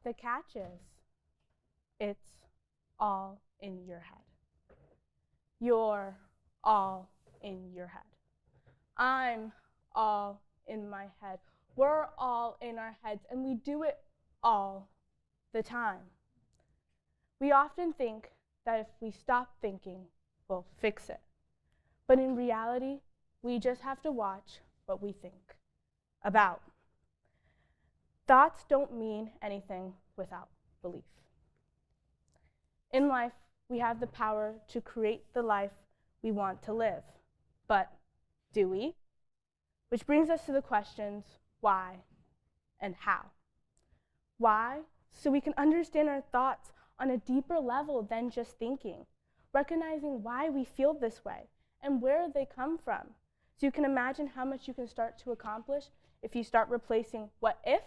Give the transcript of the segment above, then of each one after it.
the catch is, it's all in your head. You're all in your head. I'm all in my head. We're all in our heads, and we do it all the time. We often think that if we stop thinking, we'll fix it. But in reality, we just have to watch what we think about. Thoughts don't mean anything without belief. In life, we have the power to create the life we want to live. But do we? Which brings us to the questions, why and how? Why? So we can understand our thoughts on a deeper level than just thinking, recognizing why we feel this way and where they come from. So you can imagine how much you can start to accomplish if you start replacing what if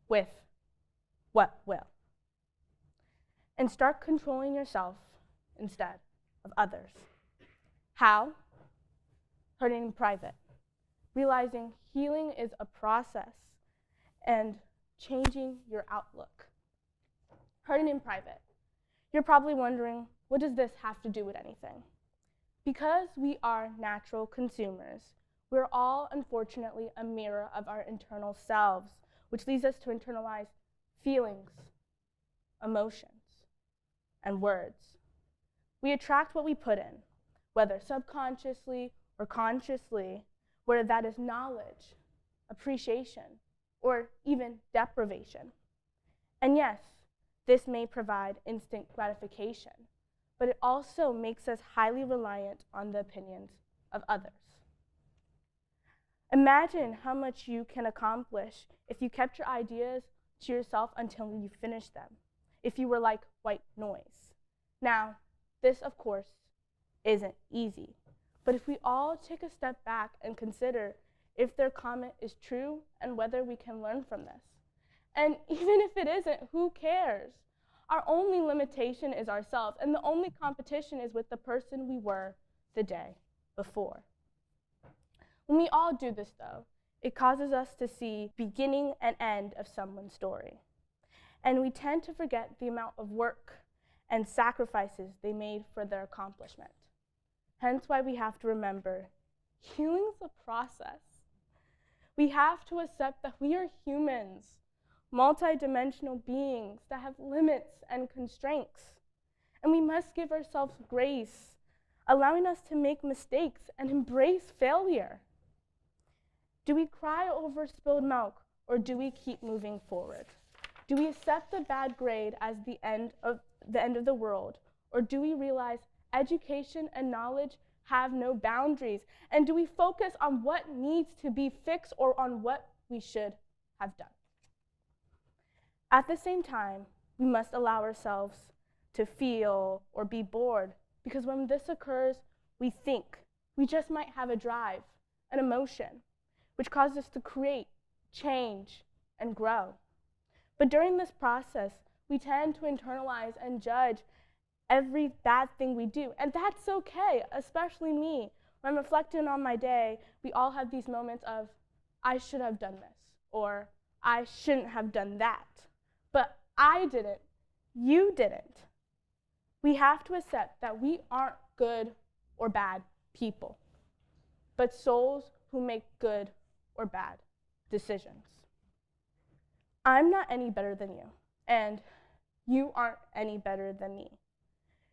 with what will. And start controlling yourself instead of others. How? Hurting in private. Realizing healing is a process and changing your outlook. Hurting in private. You're probably wondering, what does this have to do with anything? Because we are natural consumers, we're all, unfortunately, a mirror of our internal selves, which leads us to internalize feelings, emotions, and words. We attract what we put in, whether subconsciously or consciously, whether that is knowledge, appreciation, or even deprivation. And yes, this may provide instant gratification, but it also makes us highly reliant on the opinions of others. Imagine how much you can accomplish if you kept your ideas to yourself until you finished them, if you were like white noise. Now, this, of course, isn't easy, but if we all take a step back and consider if their comment is true and whether we can learn from this. And even if it isn't, who cares? Our only limitation is ourselves, and the only competition is with the person we were the day before. When we all do this, though, it causes us to see beginning and end of someone's story. And we tend to forget the amount of work and sacrifices they made for their accomplishment. Hence why we have to remember, healing's a process. We have to accept that we are humans, multidimensional beings that have limits and constraints. And we must give ourselves grace, allowing us to make mistakes and embrace failure. Do we cry over spilled milk, or do we keep moving forward? Do we accept the bad grade as the end of the world, or do we realize education and knowledge have no boundaries? And do we focus on what needs to be fixed or on what we should have done? At the same time, we must allow ourselves to feel or be bored, because when this occurs, we think. We just might have a drive, an emotion, which causes us to create, change, and grow. But during this process, we tend to internalize and judge every bad thing we do, and that's okay, especially me. When I'm reflecting on my day, we all have these moments of, I should have done this, or I shouldn't have done that. But I didn't, you didn't. We have to accept that we aren't good or bad people, but souls who make good or bad decisions. I'm not any better than you, and you aren't any better than me.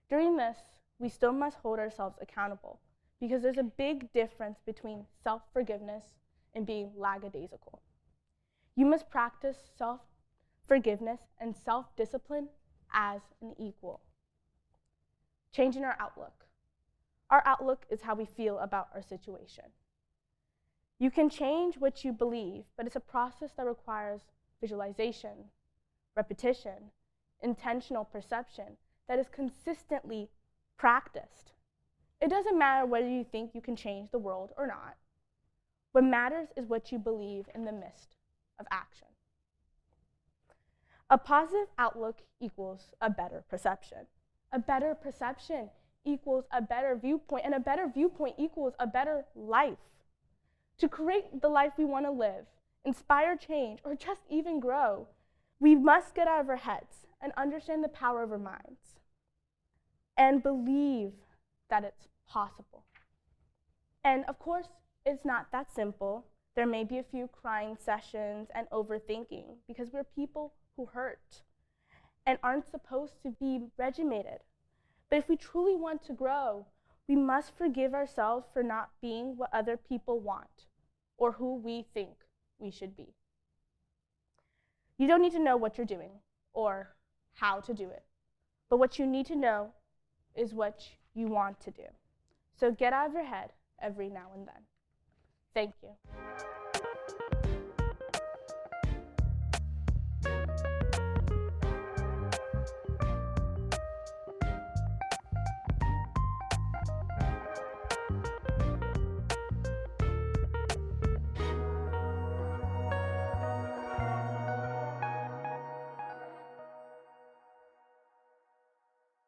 During this, we still must hold ourselves accountable, because there's a big difference between self-forgiveness and being lackadaisical. You must practice self-forgiveness and self-discipline as an equal. Changing our outlook. Our outlook is how we feel about our situation. You can change what you believe, but it's a process that requires visualization, repetition, intentional perception that is consistently practiced. It doesn't matter whether you think you can change the world or not. What matters is what you believe in the midst of action. A positive outlook equals a better perception. A better perception equals a better viewpoint, and a better viewpoint equals a better life. To create the life we want to live, inspire change, or just even grow, We must get out of our heads and understand the power of our minds and believe that it's possible. And of course, it's not that simple. There may be a few crying sessions and overthinking because we're people who hurt and aren't supposed to be regimented. But if we truly want to grow, we must forgive ourselves for not being what other people want or who we think we should be. You don't need to know what you're doing or how to do it, but what you need to know is what you want to do. So get out of your head every now and then. Thank you.